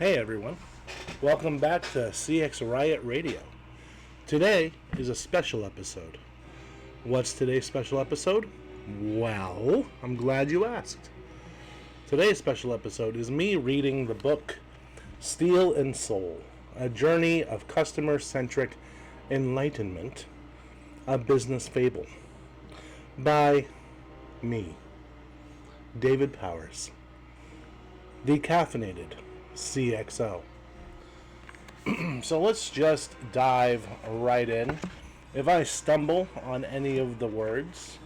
Hey everyone, welcome back to CX Riot Radio. Today is a special episode. What's today's special episode? Well, I'm glad you asked. Today's special episode is me reading the book Steel and Soul, a journey of customer-centric enlightenment, a business fable, by me, David Powers, decaffeinated CXO. So let's just dive right in. If I stumble on any of the words,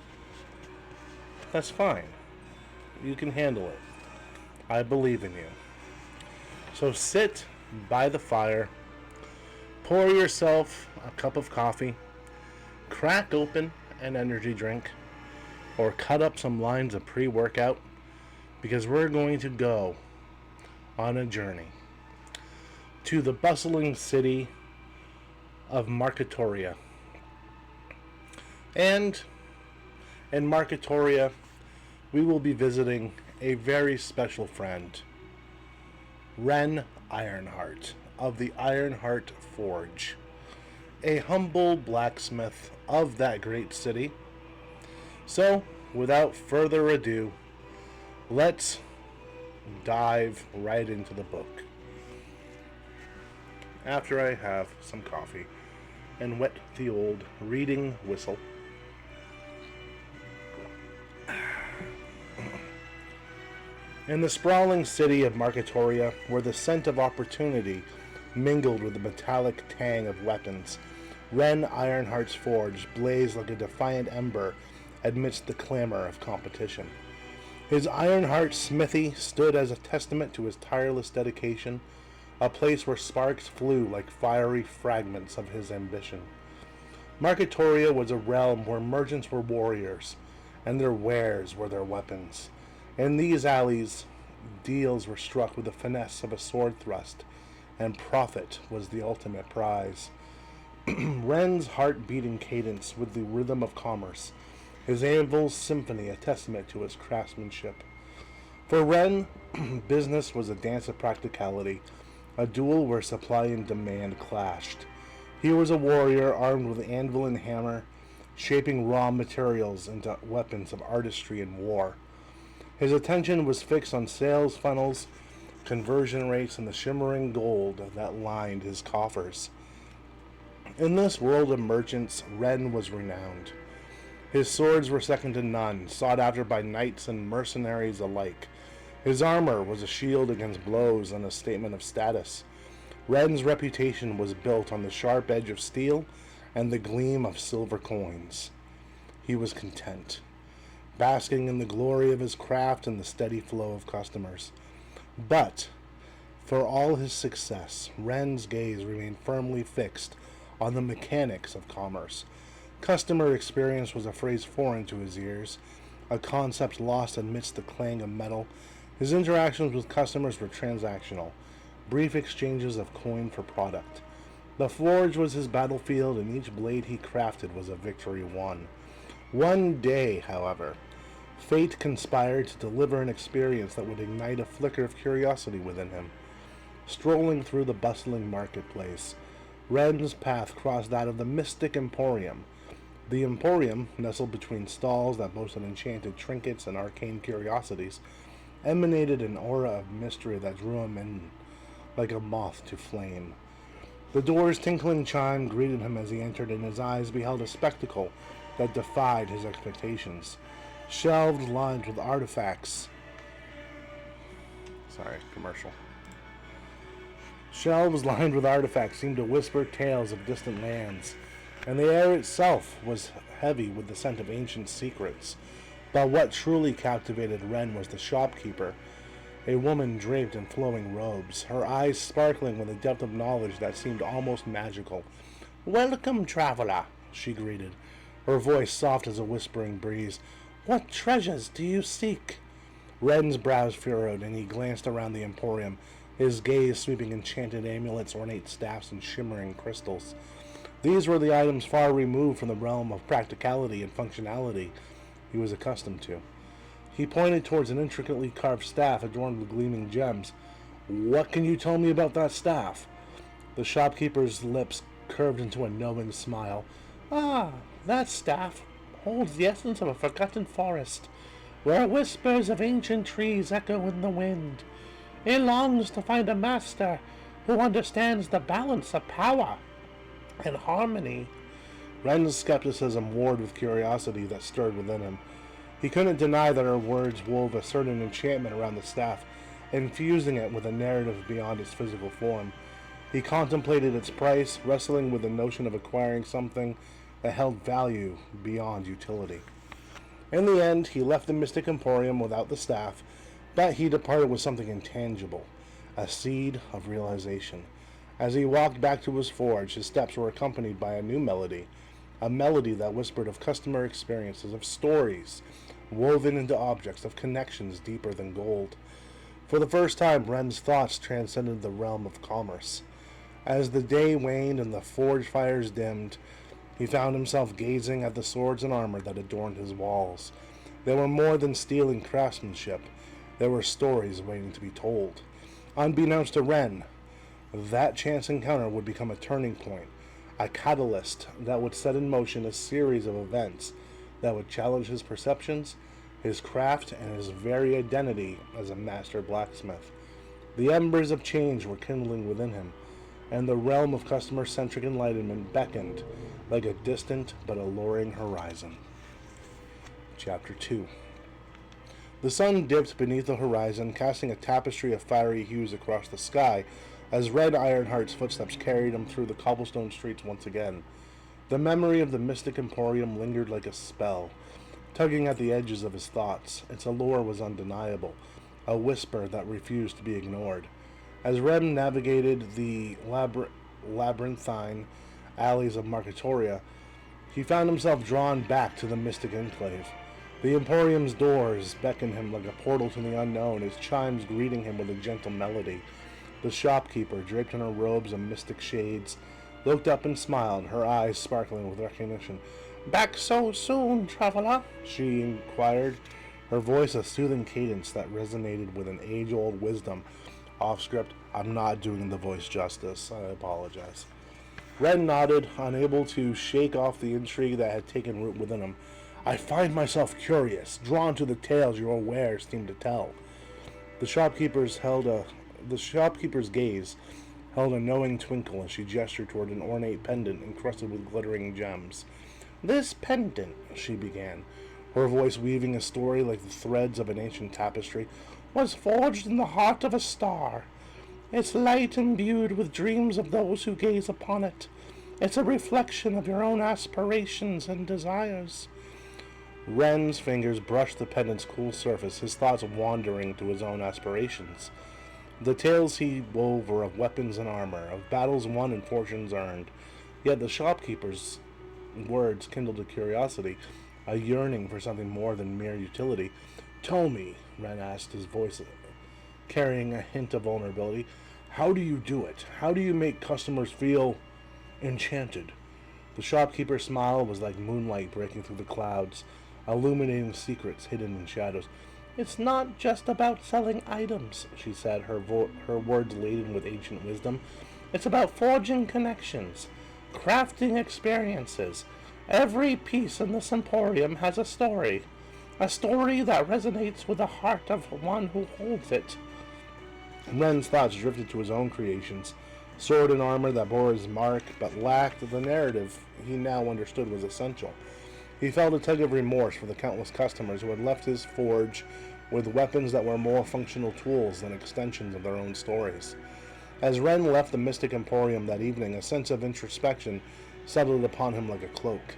that's fine. You can handle it. I believe in you. So sit by the fire, pour yourself a cup of coffee, crack open an energy drink, or cut up some lines of pre-workout, because we're going to go on a journey to the bustling city of Marketoria. And in Marketoria, we will be visiting a very special friend, Ren Ironheart of the Ironheart Forge, a humble blacksmith of that great city. So, without further ado, let's dive right into the book. After I have some coffee and wet the old reading whistle, in the sprawling city of Marketoria, where the scent of opportunity mingled with the metallic tang of weapons, Ren Ironheart's forge blazed like a defiant ember amidst the clamor of competition. His Ironheart smithy stood as a testament to his tireless dedication, a place where sparks flew like fiery fragments of his ambition. Marketoria was a realm where merchants were warriors, and their wares were their weapons. In these alleys, deals were struck with the finesse of a sword thrust, and profit was the ultimate prize. Ren's heart-beating cadence with the rhythm of commerce, his anvil's symphony a testament to his craftsmanship. For Ren, business was a dance of practicality, a duel where supply and demand clashed. He was a warrior armed with anvil and hammer, shaping raw materials into weapons of artistry and war. His attention was fixed on sales funnels, conversion rates, and the shimmering gold that lined his coffers. In this world of merchants, Ren was renowned. His swords were second to none, sought after by knights and mercenaries alike. His armor was a shield against blows and a statement of status. Ren's reputation was built on the sharp edge of steel and the gleam of silver coins. He was content, basking in the glory of his craft and the steady flow of customers. But, for all his success, Ren's gaze remained firmly fixed on the mechanics of commerce. Customer experience was a phrase foreign to his ears, a concept lost amidst the clang of metal. His interactions with customers were transactional, brief exchanges of coin for product. The forge was his battlefield, and each blade he crafted was a victory won. One day, however, fate conspired to deliver an experience that would ignite a flicker of curiosity within him. Strolling through the bustling marketplace, Ren's path crossed that of the mystic Emporium. The Emporium, nestled between stalls that boasted enchanted trinkets and arcane curiosities, emanated an aura of mystery that drew him in like a moth to flame. The door's tinkling chime greeted him as he entered, and his eyes beheld a spectacle that defied his expectations. Shelves lined with artifacts. Commercial. Shelves lined with artifacts seemed to whisper tales of distant lands, and the air itself was heavy with the scent of ancient secrets. But what truly captivated Ren was the shopkeeper, a woman draped in flowing robes, her eyes sparkling with a depth of knowledge that seemed almost magical. "Welcome, traveler," she greeted, her voice soft as a whispering breeze. "What treasures do you seek?" Ren's brows furrowed, and he glanced around the Emporium, his gaze sweeping enchanted amulets, ornate staffs, and shimmering crystals. These were the items far removed from the realm of practicality and functionality he was accustomed to. He pointed towards an intricately carved staff adorned with gleaming gems. What can you tell me about that staff? The shopkeeper's lips curved into a knowing smile. Ah, that staff holds the essence of a forgotten forest, where whispers of ancient trees echo in the wind. It longs to find a master who understands the balance of power and harmony. Ren's skepticism warred with curiosity that stirred within him. He couldn't deny that her words wove a certain enchantment around the staff, infusing it with a narrative beyond its physical form. He contemplated its price, wrestling with the notion of acquiring something that held value beyond utility. In the end, he left the Mystic Emporium without the staff, but he departed with something intangible, a seed of realization. As he walked back to his forge, his steps were accompanied by a new melody, a melody that whispered of customer experiences, of stories woven into objects, of connections deeper than gold. For the first time, Ren's thoughts transcended the realm of commerce. As the day waned and the forge fires dimmed, he found himself gazing at the swords and armor that adorned his walls. They were more than steel and craftsmanship. They were stories waiting to be told. Unbeknownst to Ren, that chance encounter would become a turning point, a catalyst that would set in motion a series of events that would challenge his perceptions, his craft, and his very identity as a master blacksmith. The embers of change were kindling within him, and the realm of customer-centric enlightenment beckoned like a distant but alluring horizon. Chapter 2. The sun dipped beneath the horizon, casting a tapestry of fiery hues across the sky as Red Ironheart's footsteps carried him through the cobblestone streets once again. The memory of the Mystic Emporium lingered like a spell, tugging at the edges of his thoughts. Its allure was undeniable, a whisper that refused to be ignored. As Red navigated the labyrinthine alleys of Marketoria, he found himself drawn back to the Mystic Enclave. The Emporium's doors beckoned him like a portal to the unknown, its chimes greeting him with a gentle melody. The shopkeeper, draped in her robes of mystic shades, looked up and smiled, her eyes sparkling with recognition. "Back so soon, traveler?" she inquired, her voice a soothing cadence that resonated with an age-old wisdom. Off script, I'm not doing the voice justice. I apologize. Red nodded, unable to shake off the intrigue that had taken root within him. "I find myself curious, drawn to the tales your wares seem to tell." The shopkeeper's gaze held a knowing twinkle as she gestured toward an ornate pendant encrusted with glittering gems. "This pendant," she began, her voice weaving a story like the threads of an ancient tapestry, "was forged in the heart of a star. Its light imbued with dreams of those who gaze upon it. It's a reflection of your own aspirations and desires." Ren's fingers brushed the pendant's cool surface, his thoughts wandering to his own aspirations. The tales he wove were of weapons and armor, of battles won and fortunes earned. Yet the shopkeeper's words kindled a curiosity, a yearning for something more than mere utility. "Tell me," Ren asked, his voice carrying a hint of vulnerability, "how do you do it? How do you make customers feel enchanted?" The shopkeeper's smile was like moonlight breaking through the clouds, illuminating secrets hidden in shadows. "It's not just about selling items," she said, her words laden with ancient wisdom. "It's about forging connections, crafting experiences. Every piece in this emporium has a story that resonates with the heart of one who holds it." Ren's thoughts drifted to his own creations, sword and armor that bore his mark but lacked the narrative he now understood was essential. He felt a tug of remorse for the countless customers who had left his forge with weapons that were more functional tools than extensions of their own stories. As Ren left the Mystic Emporium that evening, a sense of introspection settled upon him like a cloak.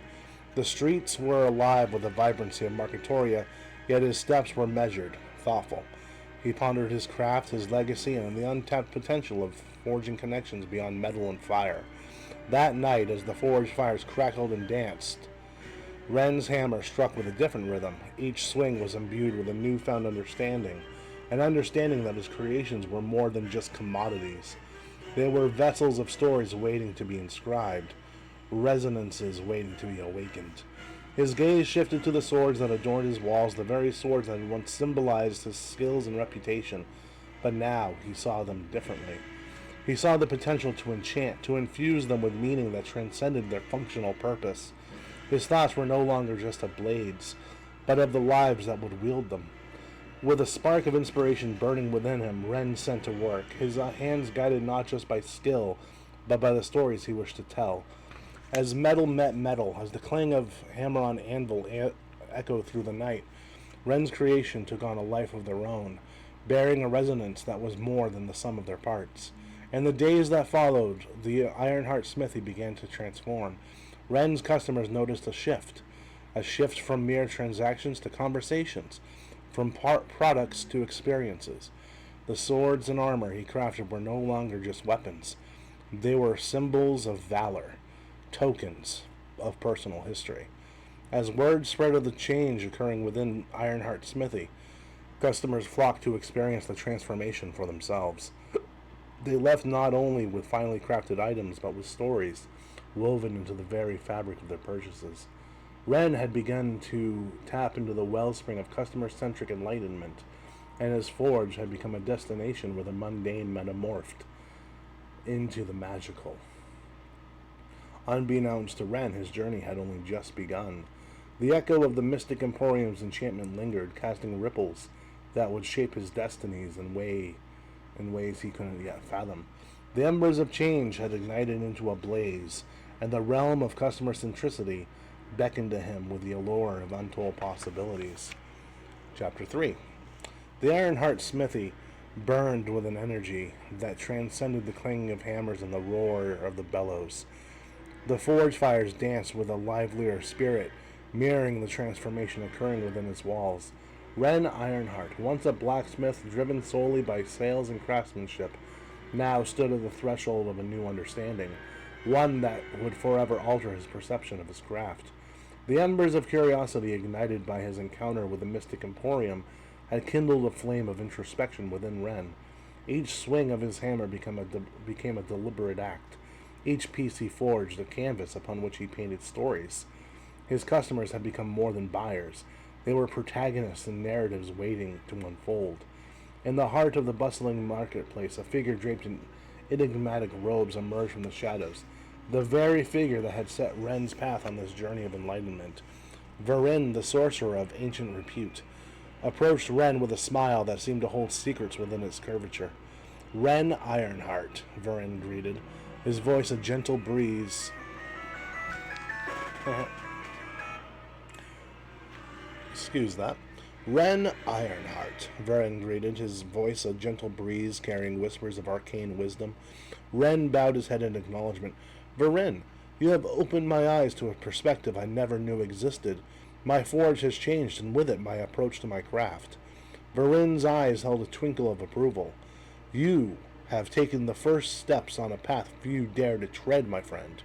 The streets were alive with the vibrancy of Marketoria, yet his steps were measured, thoughtful. He pondered his craft, his legacy, and the untapped potential of forging connections beyond metal and fire. That night, as the forge fires crackled and danced, Ren's hammer struck with a different rhythm. Each swing was imbued with a newfound understanding, an understanding that his creations were more than just commodities. They were vessels of stories waiting to be inscribed, resonances waiting to be awakened. His gaze shifted to the swords that adorned his walls, the very swords that had once symbolized his skills and reputation. But now he saw them differently. He saw the potential to enchant, to infuse them with meaning that transcended their functional purpose. His thoughts were no longer just of blades, but of the lives that would wield them. With a spark of inspiration burning within him, Ren set to work, his hands guided not just by skill, but by the stories he wished to tell. As metal met metal, as the clang of hammer on anvil echoed through the night, Ren's creation took on a life of their own, bearing a resonance that was more than the sum of their parts. In the days that followed, the Ironheart smithy began to transform. Ren's customers noticed a shift from mere transactions to conversations, from products to experiences. The swords and armor he crafted were no longer just weapons. They were symbols of valor, tokens of personal history. As word spread of the change occurring within Ironheart Smithy, customers flocked to experience the transformation for themselves. They left not only with finely crafted items, but with stories woven into the very fabric of their purchases. Ren had begun to tap into the wellspring of customer-centric enlightenment, and his forge had become a destination where the mundane metamorphed into the magical. Unbeknownst to Ren, his journey had only just begun. The echo of the mystic emporium's enchantment lingered, casting ripples that would shape his destinies in ways he couldn't yet fathom. The embers of change had ignited into a blaze, and the realm of customer centricity beckoned to him with the allure of untold possibilities. Chapter 3. The Ironheart smithy burned with an energy that transcended the clanging of hammers and the roar of the bellows. The forge fires danced with a livelier spirit, mirroring the transformation occurring within its walls. Ren Ironheart, once a blacksmith driven solely by sales and craftsmanship, now stood at the threshold of a new understanding, one that would forever alter his perception of his craft. The embers of curiosity ignited by his encounter with the mystic emporium had kindled a flame of introspection within Ren. Each swing of his hammer became a deliberate act. Each piece he forged a canvas upon which he painted stories. His customers had become more than buyers. They were protagonists in narratives waiting to unfold. In the heart of the bustling marketplace, a figure draped in enigmatic robes emerged from the shadows. The very figure that had set Ren's path on this journey of enlightenment. Varin, the sorcerer of ancient repute, approached Ren with a smile that seemed to hold secrets within its curvature. Ren Ironheart, Varin greeted, his voice a gentle breeze. Excuse that. Ren Ironheart, Varin greeted, his voice a gentle breeze carrying whispers of arcane wisdom. Ren bowed his head in acknowledgement. Varin, you have opened my eyes to a perspective I never knew existed. My forge has changed, and with it my approach to my craft. Varin's eyes held a twinkle of approval. You have taken the first steps on a path few dare to tread, my friend.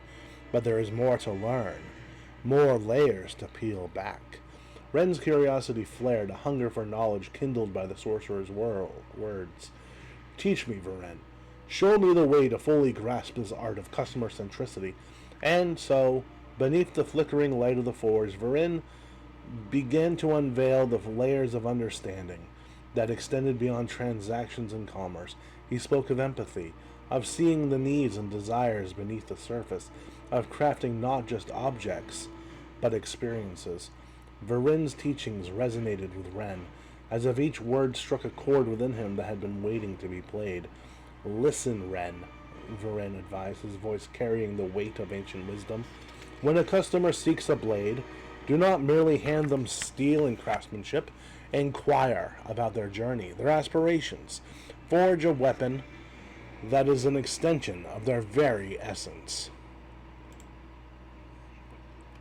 But there is more to learn, more layers to peel back. Ren's curiosity flared, a hunger for knowledge kindled by the sorcerer's words. Teach me, Varin. Show me the way to fully grasp this art of customer centricity. And so, beneath the flickering light of the forge, Varin began to unveil the layers of understanding that extended beyond transactions and commerce. He spoke of empathy, of seeing the needs and desires beneath the surface, of crafting not just objects, but experiences. Varin's teachings resonated with Ren, as if each word struck a chord within him that had been waiting to be played. Listen, Ren, Varin advised, his voice carrying the weight of ancient wisdom. When a customer seeks a blade, do not merely hand them steel and craftsmanship. Inquire about their journey, their aspirations. Forge a weapon that is an extension of their very essence.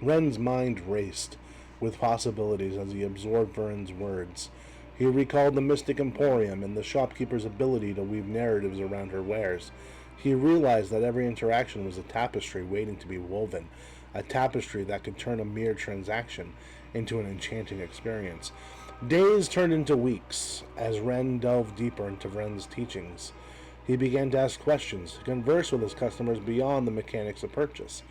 Ren's mind raced with possibilities as he absorbed Varin's words. He recalled the mystic emporium and the shopkeeper's ability to weave narratives around her wares. He realized that every interaction was a tapestry waiting to be woven, a tapestry that could turn a mere transaction into an enchanting experience. Days turned into weeks as Ren delved deeper into Varin's teachings. He began to ask questions, to converse with his customers beyond the mechanics of purchase.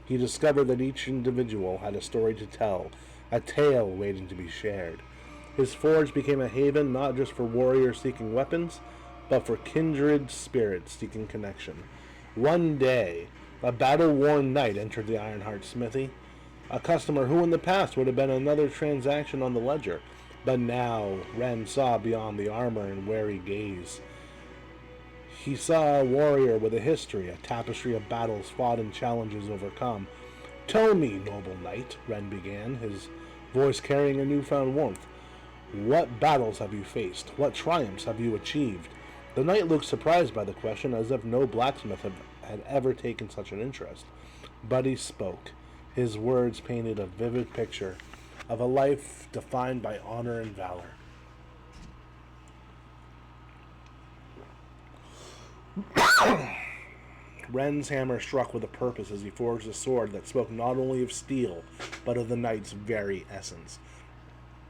He discovered that each individual had a story to tell, a tale waiting to be shared. His forge became a haven not just for warriors seeking weapons, but for kindred spirits seeking connection. One day, a battle-worn knight entered the Ironheart smithy, a customer who in the past would have been another transaction on the ledger, but now Ren saw beyond the armor and wary gaze. He saw a warrior with a history, a tapestry of battles fought and challenges overcome. "Tell me, noble knight," Ren began, his voice carrying a newfound warmth. "What battles have you faced? What triumphs have you achieved?" The knight looked surprised by the question, as if no blacksmith had ever taken such an interest. But he spoke. His words painted a vivid picture of a life defined by honor and valor. Ren's hammer struck with a purpose as he forged a sword that spoke not only of steel, but of the knight's very essence.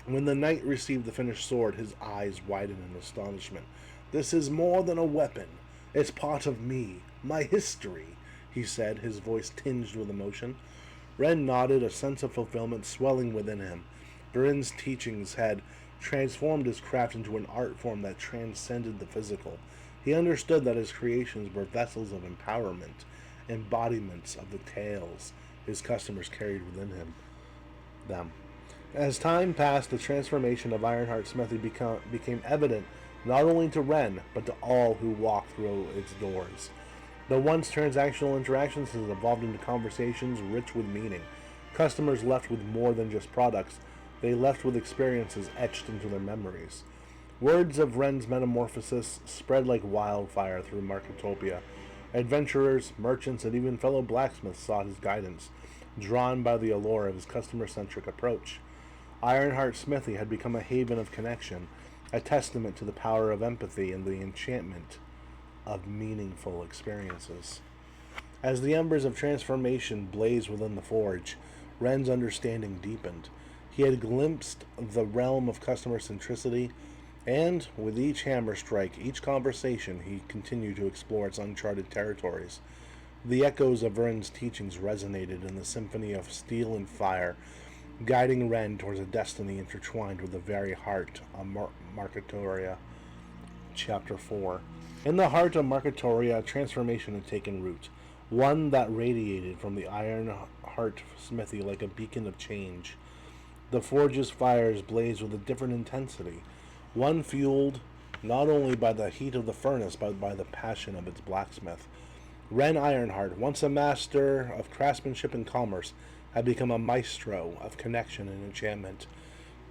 When the knight received the finished sword, his eyes widened in astonishment. "This is more than a weapon. It's part of me, my history," he said, his voice tinged with emotion. Ren nodded, a sense of fulfillment swelling within him. Varin's teachings had transformed his craft into an art form that transcended the physical. He understood that his creations were vessels of empowerment, embodiments of the tales his customers carried within them. As time passed, the transformation of Ironheart Smithy became evident not only to Ren, but to all who walked through its doors. The once transactional interactions has evolved into conversations rich with meaning. Customers left with more than just products. They left with experiences etched into their memories. Words of Ren's metamorphosis spread like wildfire through Marketopia. Adventurers, merchants, and even fellow blacksmiths sought his guidance, drawn by the allure of his customer-centric approach. Ironheart Smithy had become a haven of connection, a testament to the power of empathy and the enchantment of meaningful experiences. As the embers of transformation blazed within the forge, Ren's understanding deepened. He had glimpsed the realm of customer-centricity, and with each hammer strike, each conversation, he continued to explore its uncharted territories. The echoes of Ren's teachings resonated in the symphony of steel and fire, guiding Ren towards a destiny intertwined with the very heart of Marketoria. Chapter 4. In the heart of Marketoria, a transformation had taken root, one that radiated from the Ironheart Smithy like a beacon of change. The forge's fires blazed with a different intensity, one fueled not only by the heat of the furnace, but by the passion of its blacksmith. Ren Ironheart, once a master of craftsmanship and commerce, had become a maestro of connection and enchantment.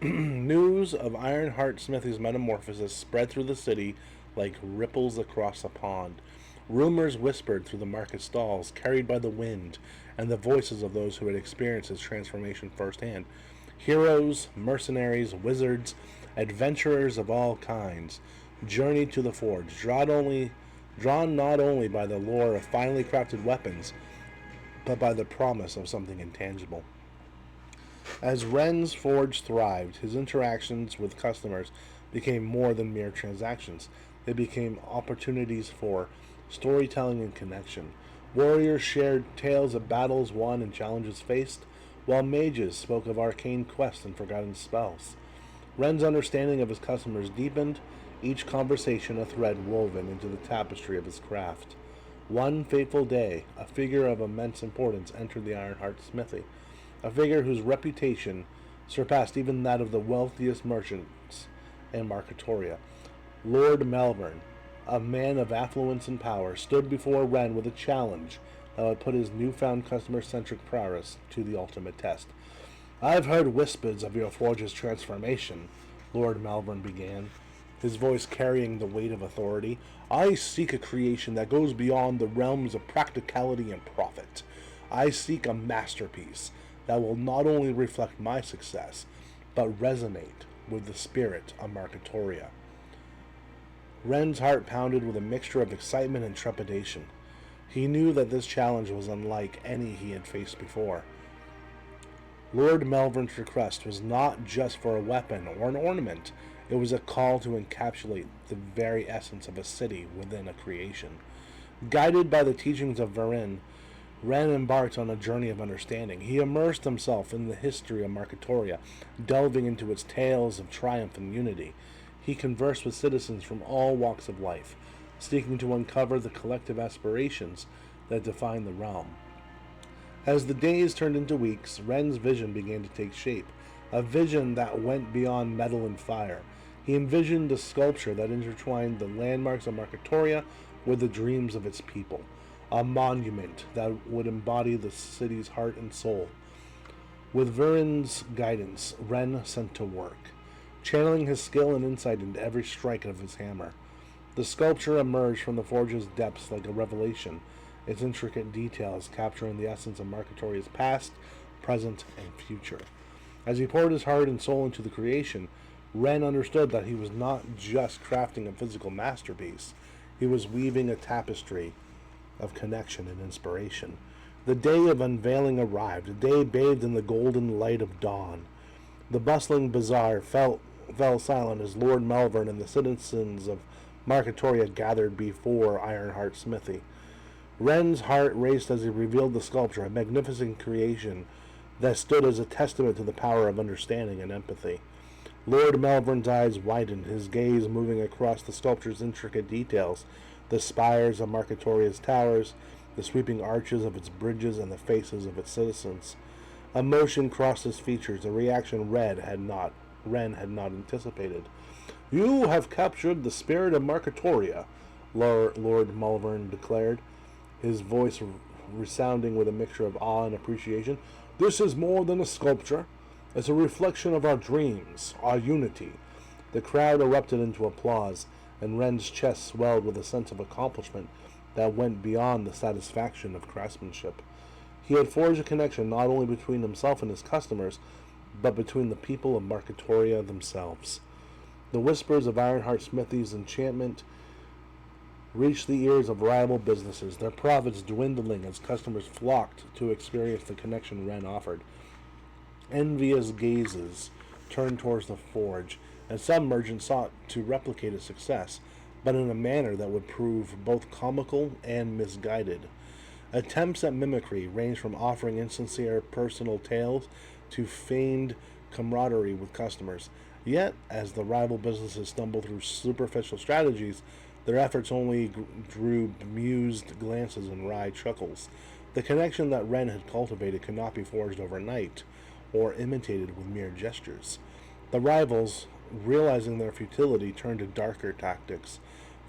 News of Ironheart Smithy's metamorphosis spread through the city like ripples across a pond. Rumors whispered through the market stalls, carried by the wind, and the voices of those who had experienced his transformation firsthand. Heroes, mercenaries, wizards, adventurers of all kinds journeyed to the forge, drawn not only by the lure of finely crafted weapons, but by the promise of something intangible. As Ren's forge thrived, his interactions with customers became more than mere transactions. They became opportunities for storytelling and connection. Warriors shared tales of battles won and challenges faced, while mages spoke of arcane quests and forgotten spells. Ren's understanding of his customers deepened, each conversation a thread woven into the tapestry of his craft. One fateful day, a figure of immense importance entered the Ironheart Smithy, a figure whose reputation surpassed even that of the wealthiest merchants in Marketoria. Lord Malvern, a man of affluence and power, stood before Ren with a challenge that would put his newfound customer-centric prowess to the ultimate test. "I've heard whispers of your forge's transformation," Lord Malvern began, his voice carrying the weight of authority. "I seek a creation that goes beyond the realms of practicality and profit. I seek a masterpiece that will not only reflect my success, but resonate with the spirit of Marketoria." Ren's heart pounded with a mixture of excitement and trepidation. He knew that this challenge was unlike any he had faced before. Lord Malvern's request was not just for a weapon or an ornament. It was a call to encapsulate the very essence of a city within a creation. Guided by the teachings of Varin, Ren embarked on a journey of understanding. He immersed himself in the history of Marketoria, delving into its tales of triumph and unity. He conversed with citizens from all walks of life, seeking to uncover the collective aspirations that define the realm. As the days turned into weeks, Ren's vision began to take shape, a vision that went beyond metal and fire. He envisioned a sculpture that intertwined the landmarks of Marketoria with the dreams of its people, a monument that would embody the city's heart and soul. With Viren's guidance, Ren set to work, channeling his skill and insight into every strike of his hammer. The sculpture emerged from the forge's depths like a revelation, its intricate details capturing the essence of Marketoria's past, present, and future. As he poured his heart and soul into the creation, Ren understood that he was not just crafting a physical masterpiece, he was weaving a tapestry of connection and inspiration. The day of unveiling arrived, a day bathed in the golden light of dawn. The bustling bazaar fell silent as Lord Malvern and the citizens of Marketoria gathered before Ironheart Smithy. Ren's heart raced as he revealed the sculpture, a magnificent creation that stood as a testament to the power of understanding and empathy. Lord Malvern's eyes widened, his gaze moving across the sculpture's intricate details, the spires of Marketoria's towers, the sweeping arches of its bridges, and the faces of its citizens. Emotion crossed his features, a reaction Ren had not anticipated. "You have captured the spirit of Marketoria," Lord Malvern declared, his voice resounding with a mixture of awe and appreciation. "This is more than a sculpture. It's a reflection of our dreams, our unity." The crowd erupted into applause, and Ren's chest swelled with a sense of accomplishment that went beyond the satisfaction of craftsmanship. He had forged a connection not only between himself and his customers, but between the people of Marketoria themselves. The whispers of Ironheart Smithy's enchantment reached the ears of rival businesses, their profits dwindling as customers flocked to experience the connection Ren offered. Envious gazes turned towards the forge, and some merchants sought to replicate its success, but in a manner that would prove both comical and misguided. Attempts at mimicry ranged from offering insincere personal tales to feigned camaraderie with customers. Yet, as the rival businesses stumbled through superficial strategies, their efforts only drew bemused glances and wry chuckles. The connection that Ren had cultivated could not be forged overnight, or imitated with mere gestures. The rivals, realizing their futility, turned to darker tactics.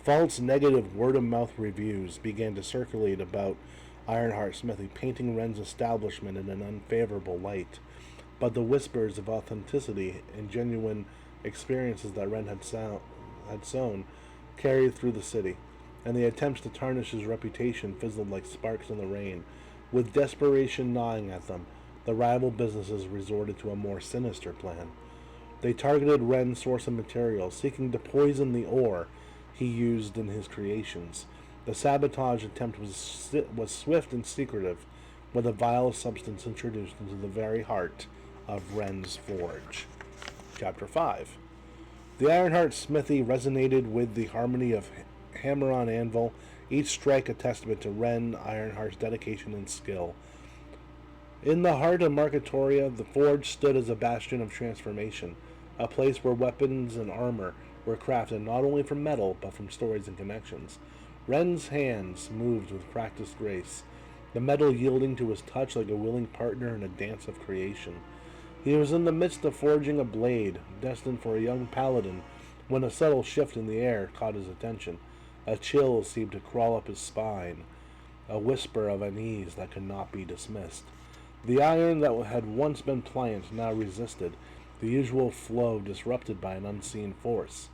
False negative word-of-mouth reviews began to circulate about Ironheart Smithy, painting Ren's establishment in an unfavorable light. But the whispers of authenticity and genuine experiences that Ren had sown carried through the city, and the attempts to tarnish his reputation fizzled like sparks in the rain. With desperation gnawing at them, the rival businesses resorted to a more sinister plan. They targeted Ren's source of material, seeking to poison the ore he used in his creations. The sabotage attempt was swift and secretive, with a vile substance introduced into the very heart of Ren's forge. Chapter 5. The Ironheart Smithy resonated with the harmony of hammer on anvil, each strike a testament to Ren Ironheart's dedication and skill. In the heart of Marketoria, the forge stood as a bastion of transformation, a place where weapons and armor were crafted not only from metal, but from stories and connections. Ren's hands moved with practiced grace, the metal yielding to his touch like a willing partner in a dance of creation. He was in the midst of forging a blade, destined for a young paladin, when a subtle shift in the air caught his attention. A chill seemed to crawl up his spine, a whisper of unease that could not be dismissed. The iron that had once been pliant now resisted, the usual flow disrupted by an unseen force.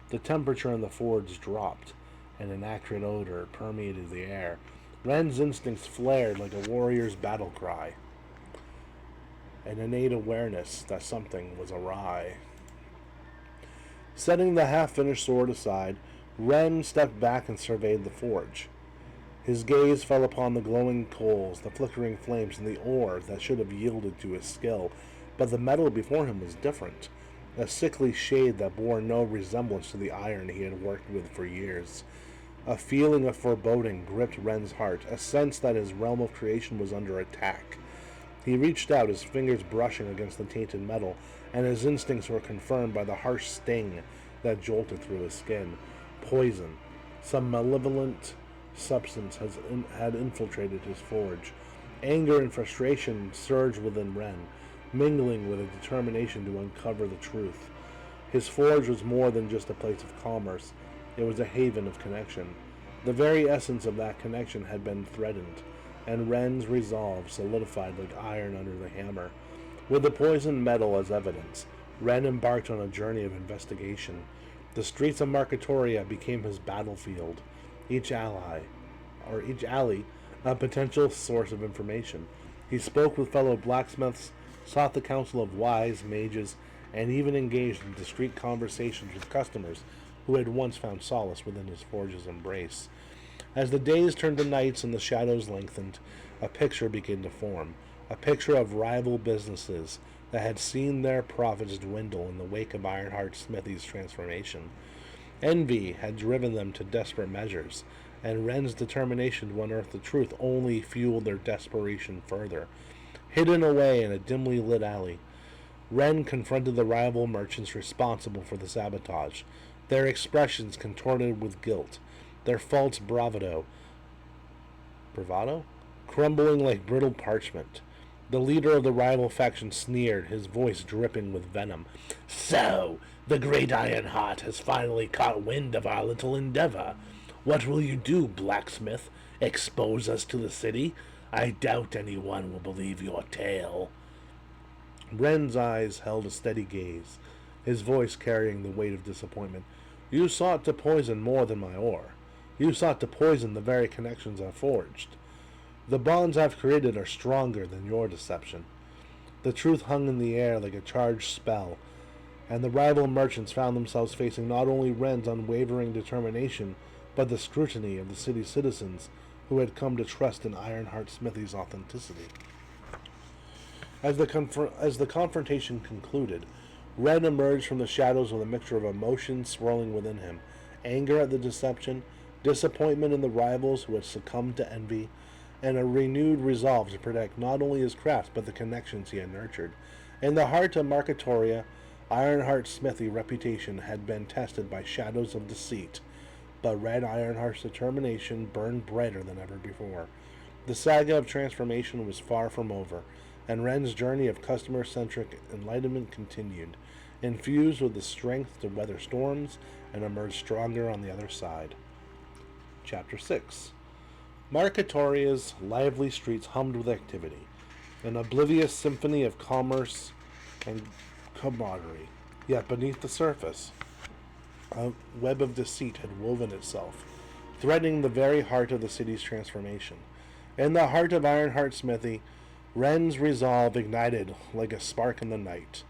The temperature in the forge dropped, and an acrid odor permeated the air. Ren's instincts flared like a warrior's battle cry, an innate awareness that something was awry. Setting the half-finished sword aside, Ren stepped back and surveyed the forge. His gaze fell upon the glowing coals, the flickering flames, and the ore that should have yielded to his skill. But the metal before him was different, a sickly shade that bore no resemblance to the iron he had worked with for years. A feeling of foreboding gripped Ren's heart, a sense that his realm of creation was under attack. He reached out, his fingers brushing against the tainted metal, and his instincts were confirmed by the harsh sting that jolted through his skin. Poison. Some malevolent substance had infiltrated his forge. Anger and frustration surged within Ren, mingling with a determination to uncover the truth. His forge was more than just a place of commerce. It was a haven of connection. The very essence of that connection had been threatened, and Ren's resolve solidified like iron under the hammer. With the poisoned metal as evidence, Ren embarked on a journey of investigation. The streets of Marketoria became his battlefield, each alley a potential source of information. He spoke with fellow blacksmiths, sought the counsel of wise mages, and even engaged in discreet conversations with customers who had once found solace within his forge's embrace. As the days turned to nights and the shadows lengthened, a picture began to form, a picture of rival businesses that had seen their profits dwindle in the wake of Ironheart Smithy's transformation. Envy had driven them to desperate measures, and Ren's determination to unearth the truth only fueled their desperation further. Hidden away in a dimly lit alley, Ren confronted the rival merchants responsible for the sabotage, their expressions contorted with guilt, their false bravado crumbling like brittle parchment. The leader of the rival faction sneered, his voice dripping with venom. "So, the great Ironheart has finally caught wind of our little endeavor. What will you do, blacksmith? Expose us to the city? I doubt anyone will believe your tale." Ren's eyes held a steady gaze, his voice carrying the weight of disappointment. "You sought to poison more than my ore. You sought to poison the very connections I've forged. The bonds I've created are stronger than your deception." The truth hung in the air like a charged spell, and the rival merchants found themselves facing not only Ren's unwavering determination, but the scrutiny of the city's citizens who had come to trust in Ironheart Smithy's authenticity. As the confrontation concluded, Ren emerged from the shadows with a mixture of emotions swirling within him: anger at the deception, disappointment in the rivals who had succumbed to envy, and a renewed resolve to protect not only his craft but the connections he had nurtured. In the heart of Marketoria, Ironheart Smithy's reputation had been tested by shadows of deceit, but Red Ironheart's determination burned brighter than ever before. The saga of transformation was far from over, and Ren's journey of customer-centric enlightenment continued, infused with the strength to weather storms and emerge stronger on the other side. Chapter 6. Marketoria's lively streets hummed with activity, an oblivious symphony of commerce and camaraderie. Yet beneath the surface, a web of deceit had woven itself, threatening the very heart of the city's transformation. In the heart of Ironheart Smithy, Ren's resolve ignited like a spark in the night,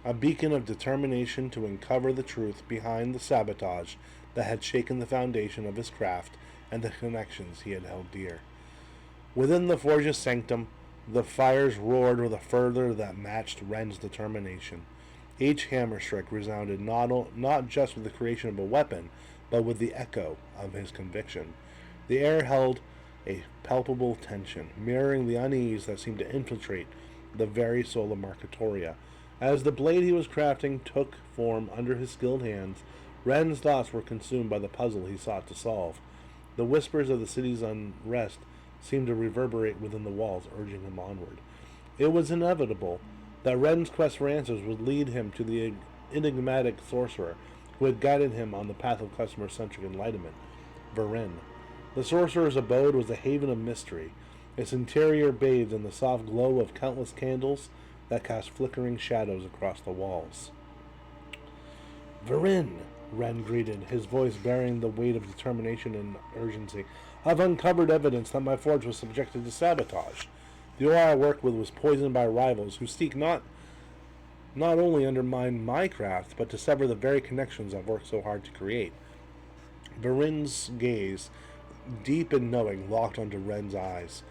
a beacon of determination to uncover the truth behind the sabotage that had shaken the foundation of his craft and the connections he had held dear. Within the forge's sanctum, the fires roared with a fervor that matched Ren's determination. Each hammer stroke resounded not just with the creation of a weapon, but with the echo of his conviction. The air held a palpable tension, mirroring the unease that seemed to infiltrate the very soul of Marketoria. As the blade he was crafting took form under his skilled hands, Ren's thoughts were consumed by the puzzle he sought to solve. The whispers of the city's unrest seemed to reverberate within the walls, urging him onward. It was inevitable that Ren's quest for answers would lead him to the enigmatic sorcerer who had guided him on the path of customer-centric enlightenment, Varin. The sorcerer's abode was a haven of mystery, its interior bathed in the soft glow of countless candles that cast flickering shadows across the walls. "Varin," Ren greeted, his voice bearing the weight of determination and urgency. "I've uncovered evidence that my forge was subjected to sabotage. The ore I worked with was poisoned by rivals who seek not only undermine my craft, but to sever the very connections I've worked so hard to create." Varin's gaze, deep and knowing, locked onto Ren's eyes.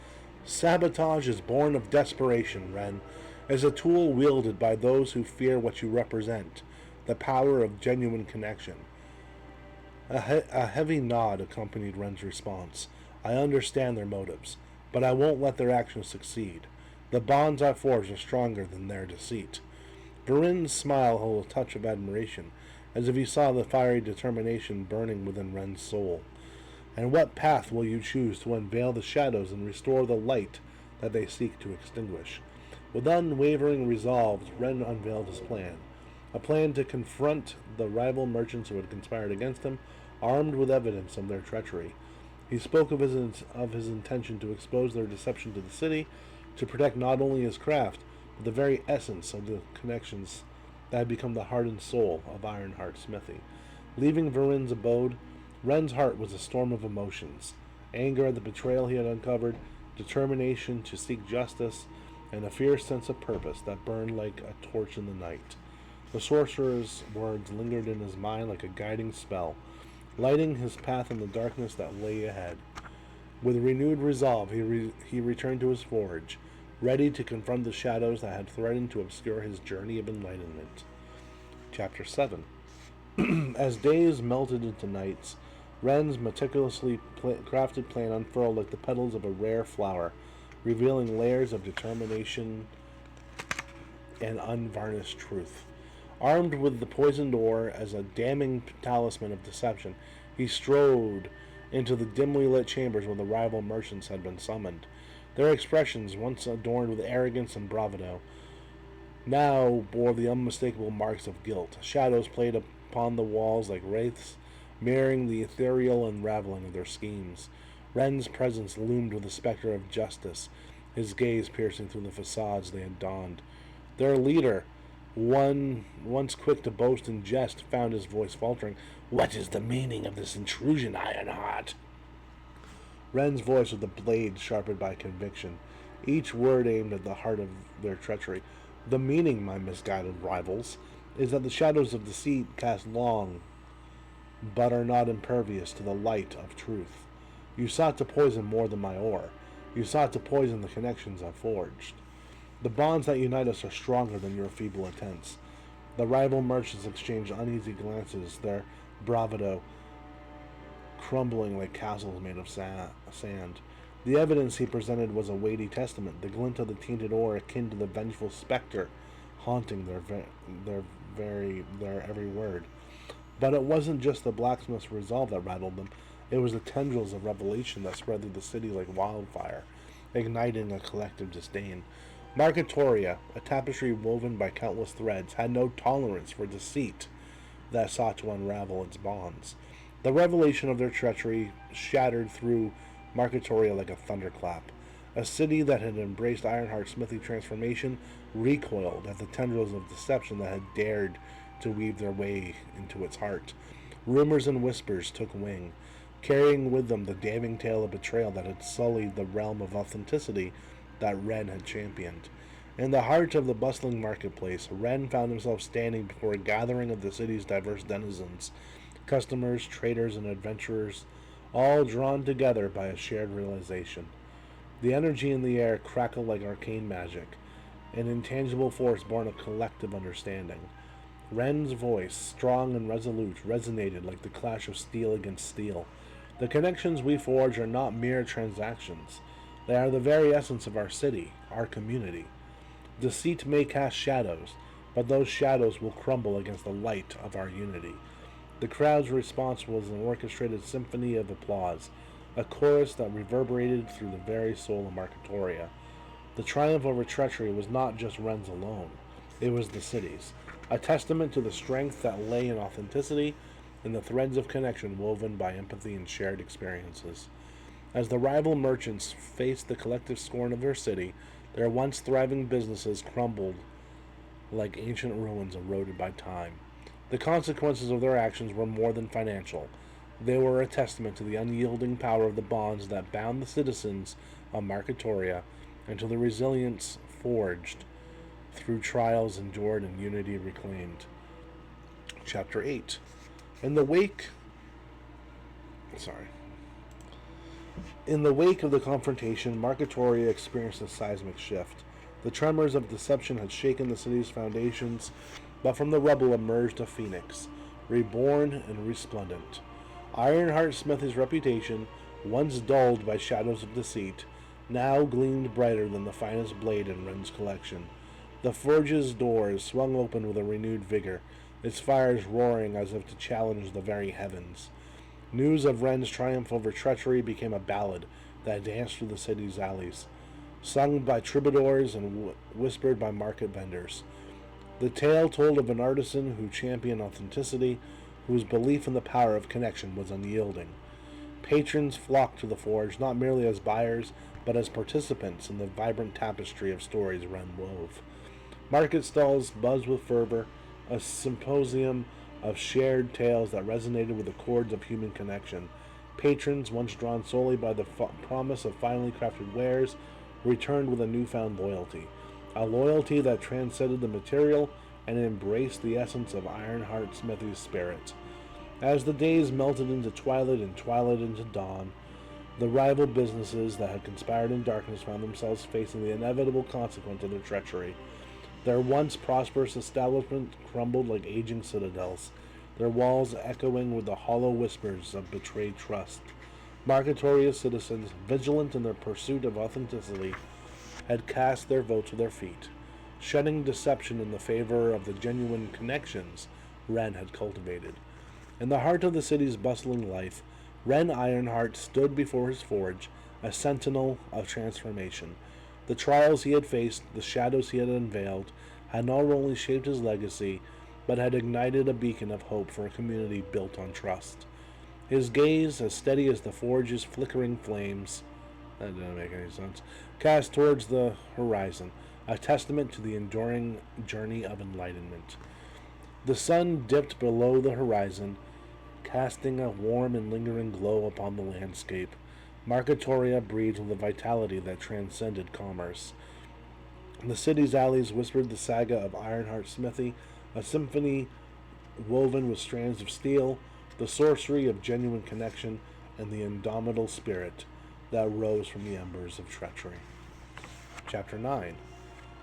"Sabotage is born of desperation, Ren, as a tool wielded by those who fear what you represent, the power of genuine connection." A heavy nod accompanied Ren's response. "I understand their motives, but I won't let their actions succeed. The bonds I forged are stronger than their deceit." Varin's smile held a touch of admiration, as if he saw the fiery determination burning within Ren's soul. And what path will you choose to unveil the shadows and restore the light that they seek to extinguish? With unwavering resolve, Ren unveiled his plan. A plan to confront the rival merchants who had conspired against him, armed with evidence of their treachery. He spoke of his intention to expose their deception to the city, to protect not only his craft, but the very essence of the connections that had become the heart and soul of Ironheart Smithy. Leaving Varin's abode, Ren's heart was a storm of emotions. Anger at the betrayal he had uncovered, determination to seek justice, and a fierce sense of purpose that burned like a torch in the night. The sorcerer's words lingered in his mind like a guiding spell, lighting his path in the darkness that lay ahead. With renewed resolve, he returned to his forge, ready to confront the shadows that had threatened to obscure his journey of enlightenment. Chapter 7. As days melted into nights, Ren's meticulously crafted plan unfurled like the petals of a rare flower, revealing layers of determination and unvarnished truth. Armed with the poisoned ore as a damning talisman of deception, he strode into the dimly lit chambers where the rival merchants had been summoned. Their expressions, once adorned with arrogance and bravado, now bore the unmistakable marks of guilt. Shadows played upon the walls like wraiths, mirroring the ethereal unraveling of their schemes. Ren's presence loomed with the specter of justice, his gaze piercing through the facades they had donned. Their leader, one once quick to boast and jest, found his voice faltering. "What is the meaning of this intrusion, Ironheart?" Ren's voice was the blade sharpened by conviction, each word aimed at the heart of their treachery. "The meaning, my misguided rivals, is that the shadows of deceit cast long, but are not impervious to the light of truth. You sought to poison more than my ore. You sought to poison the connections I forged. The bonds that unite us are stronger than your feeble attempts." The rival merchants exchanged uneasy glances, their bravado crumbling like castles made of sand. The evidence he presented was a weighty testament, the glint of the tainted ore akin to the vengeful specter haunting their every word. But it wasn't just the blacksmith's resolve that rattled them. It was the tendrils of revelation that spread through the city like wildfire, igniting a collective disdain. Marketoria, a tapestry woven by countless threads, had no tolerance for deceit that sought to unravel its bonds. The revelation of their treachery shattered through Marketoria like a thunderclap. A city that had embraced Ironheart Smithy transformation recoiled at the tendrils of deception that had dared to weave their way into its heart. Rumors and whispers took wing, carrying with them the damning tale of betrayal that had sullied the realm of authenticity that Ren had championed. In the heart of the bustling marketplace, Ren found himself standing before a gathering of the city's diverse denizens, customers, traders, and adventurers, all drawn together by a shared realization. The energy in the air crackled like arcane magic, an intangible force born of collective understanding. Ren's voice, strong and resolute, resonated like the clash of steel against steel. The connections we forge are not mere transactions. They are the very essence of our city, our community. Deceit may cast shadows, but those shadows will crumble against the light of our unity. The crowd's response was an orchestrated symphony of applause, a chorus that reverberated through the very soul of Marketoria. The triumph over treachery was not just Ren's alone, it was the city's, a testament to the strength that lay in authenticity and the threads of connection woven by empathy and shared experiences. As the rival merchants faced the collective scorn of their city, their once thriving businesses crumbled like ancient ruins eroded by time. The consequences of their actions were more than financial. They were a testament to the unyielding power of the bonds that bound the citizens of Marketoria and to the resilience forged through trials endured and unity reclaimed. Chapter 8. In the wake of the confrontation, Marketoria experienced a seismic shift. The tremors of deception had shaken the city's foundations, but from the rubble emerged a phoenix, reborn and resplendent. Ironheart Smithy's reputation, once dulled by shadows of deceit, now gleamed brighter than the finest blade in Ren's collection. The forge's doors swung open with a renewed vigor, its fires roaring as if to challenge the very heavens. News of Ren's triumph over treachery became a ballad that danced through the city's alleys, sung by troubadours and whispered by market vendors. The tale told of an artisan who championed authenticity, whose belief in the power of connection was unyielding. Patrons flocked to the forge not merely as buyers, but as participants in the vibrant tapestry of stories Ren wove. Market stalls buzzed with fervor, a symposium of shared tales that resonated with the chords of human connection. Patrons, once drawn solely by the promise of finely crafted wares, returned with a newfound loyalty. A loyalty that transcended the material and embraced the essence of Ironheart Smithy's spirit. As the days melted into twilight and twilight into dawn, the rival businesses that had conspired in darkness found themselves facing the inevitable consequence of their treachery. Their once prosperous establishment crumbled like aging citadels, their walls echoing with the hollow whispers of betrayed trust. Marketoria's citizens, vigilant in their pursuit of authenticity, had cast their votes with their feet, shedding deception in the favor of the genuine connections Ren had cultivated. In the heart of the city's bustling life, Ren Ironheart stood before his forge, a sentinel of transformation. The trials he had faced, the shadows he had unveiled, had not only shaped his legacy, but had ignited a beacon of hope for a community built on trust. His gaze, as steady as the forge's flickering flames, that didn't make any sense, cast towards the horizon, a testament to the enduring journey of enlightenment. The sun dipped below the horizon, casting a warm and lingering glow upon the landscape. Marketoria breathed with a vitality that transcended commerce. The city's alleys whispered the saga of Ironheart Smithy, a symphony woven with strands of steel, the sorcery of genuine connection, and the indomitable spirit that rose from the embers of treachery. Chapter 9.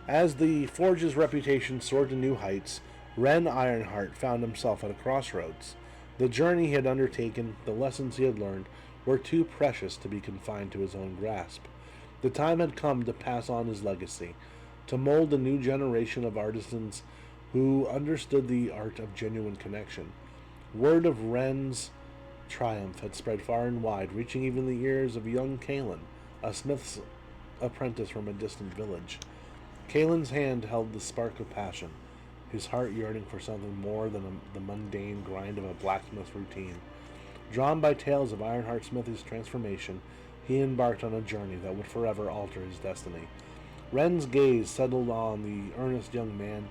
As the forge's reputation soared to new heights, Ren Ironheart found himself at a crossroads. The journey he had undertaken, the lessons he had learned, were too precious to be confined to his own grasp. The time had come to pass on his legacy, to mold a new generation of artisans who understood the art of genuine connection. Word of Ren's triumph had spread far and wide, reaching even the ears of young Kalen, a smith's apprentice from a distant village. Kalen's hand held the spark of passion, his heart yearning for something more than the mundane grind of a blacksmith's routine. Drawn by tales of Ironheart Smithy's transformation, he embarked on a journey that would forever alter his destiny. Ren's gaze settled on the earnest young man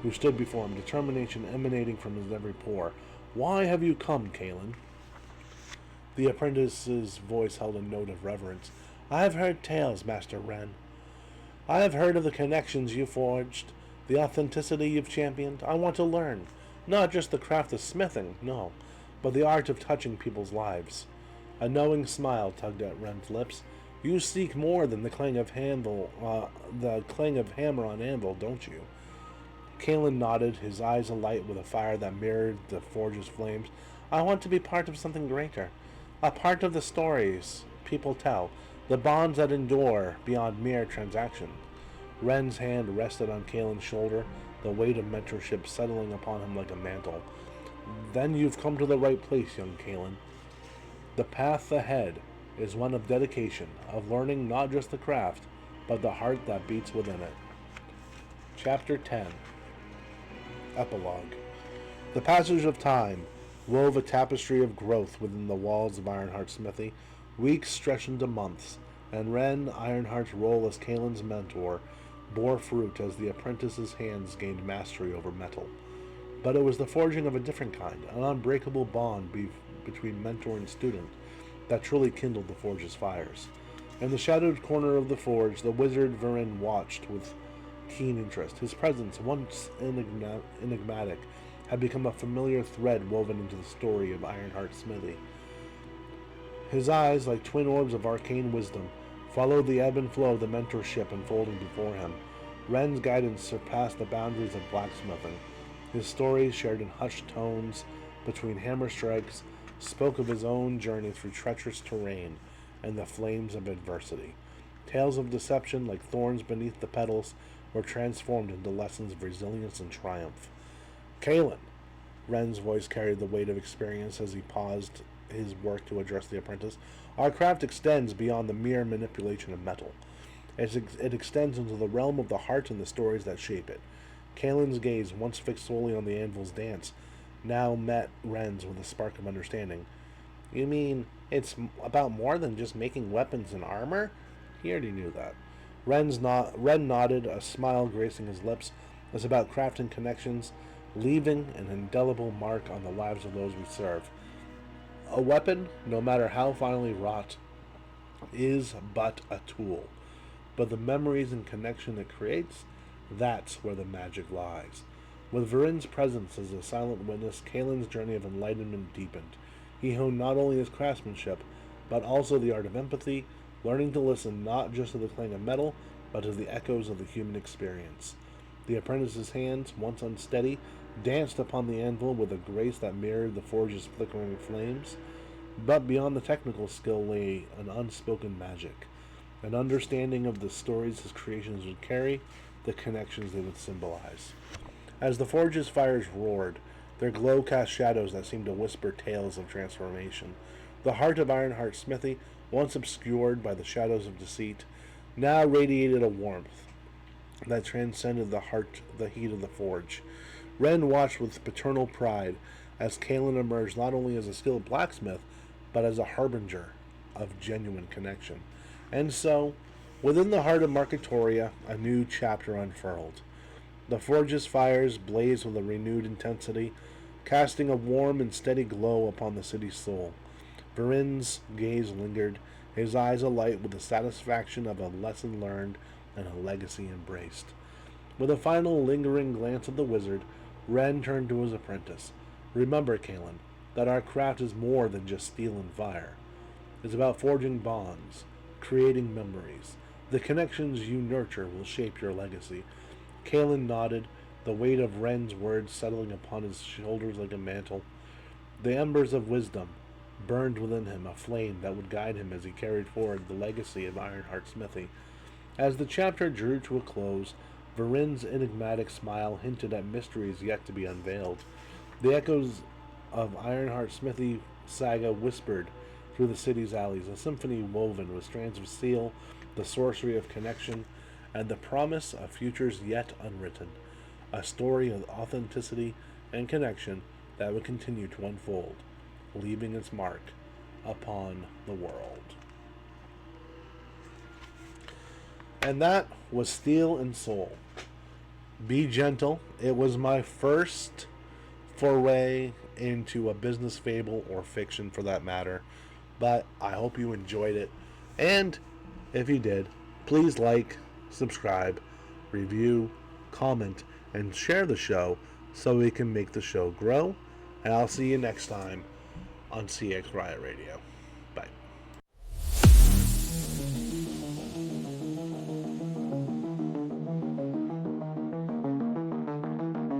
who stood before him, determination emanating from his every pore. "Why have you come, Kalen?" The apprentice's voice held a note of reverence. "I have heard tales, Master Ren. I have heard of the connections you forged, the authenticity you've championed. I want to learn, not just the craft of smithing, no, but the art of touching people's lives." A knowing smile tugged at Ren's lips. "You seek more than the clang of hammer on anvil, don't you?" Kalen nodded, his eyes alight with a fire that mirrored the forge's flames. "I want to be part of something greater, a part of the stories people tell, the bonds that endure beyond mere transaction." Ren's hand rested on Kalen's shoulder, the weight of mentorship settling upon him like a mantle. "Then you've come to the right place, young Kalen. The path ahead is one of dedication, of learning not just the craft, but the heart that beats within it." Chapter 10. Epilogue. The passage of time wove a tapestry of growth within the walls of Ironheart Smithy. Weeks stretched into months, and Ren Ironheart's role as Kalen's mentor bore fruit as the apprentice's hands gained mastery over metal. But it was the forging of a different kind, an unbreakable bond between mentor and student, that truly kindled the forge's fires. In the shadowed corner of the forge, the wizard Viren watched with keen interest. His presence, once enigmatic, had become a familiar thread woven into the story of Ironheart Smithy. His eyes, like twin orbs of arcane wisdom, followed the ebb and flow of the mentorship unfolding before him. Ren's guidance surpassed the boundaries of blacksmithing. His stories, shared in hushed tones between hammer strikes, spoke of his own journey through treacherous terrain and the flames of adversity. Tales of deception, like thorns beneath the petals, were transformed into lessons of resilience and triumph. "Kalen, Ren's voice carried the weight of experience as he paused his work to address the apprentice. Our craft extends beyond the mere manipulation of metal. It extends into the realm of the heart and the stories that shape it. Kalen's gaze, once fixed solely on the anvil's dance, now met Ren's with a spark of understanding. You mean it's about more than just making weapons and armor? He already knew that. Ren nodded, a smile gracing his lips. It's about crafting connections, leaving an indelible mark on the lives of those we serve. A weapon, no matter how finely wrought, is but a tool. But the memories and connection it creates, that's where the magic lies. With Varin's presence as a silent witness, Kalen's journey of enlightenment deepened. He honed not only his craftsmanship, but also the art of empathy, learning to listen not just to the clang of metal, but to the echoes of the human experience. The apprentice's hands, once unsteady, danced upon the anvil with a grace that mirrored the forge's flickering flames. But beyond the technical skill lay an unspoken magic, an understanding of the stories his creations would carry, the connections they would symbolize. As the forge's fires roared, their glow cast shadows that seemed to whisper tales of transformation. The heart of Ironheart Smithy, once obscured by the shadows of deceit, now radiated a warmth that transcended the heat of the forge. Ren watched with paternal pride as Kalen emerged not only as a skilled blacksmith, but as a harbinger of genuine connection. And so, within the heart of Marketoria, a new chapter unfurled. The forge's fires blazed with a renewed intensity, casting a warm and steady glow upon the city's soul. Varin's gaze lingered, his eyes alight with the satisfaction of a lesson learned and a legacy embraced. With a final lingering glance at the wizard, Ren turned to his apprentice. Remember, Kalen, that our craft is more than just steel and fire. It's about forging bonds, creating memories. The connections you nurture will shape your legacy. Kalen nodded, the weight of Ren's words settling upon his shoulders like a mantle. The embers of wisdom burned within him, a flame that would guide him as he carried forward the legacy of Ironheart Smithy. As the chapter drew to a close, Varin's enigmatic smile hinted at mysteries yet to be unveiled. The echoes of Ironheart Smithy saga whispered through the city's alleys, a symphony woven with strands of steel, the sorcery of connection, and the promise of futures yet unwritten. A story of authenticity and connection that would continue to unfold, leaving its mark upon the world. And that was Steel and Soul. Be gentle. It was my first foray into a business fable or fiction for that matter, but I hope you enjoyed it. And if you did, please like, subscribe, review, comment, and share the show so we can make the show grow. And I'll see you next time on CX Riot Radio.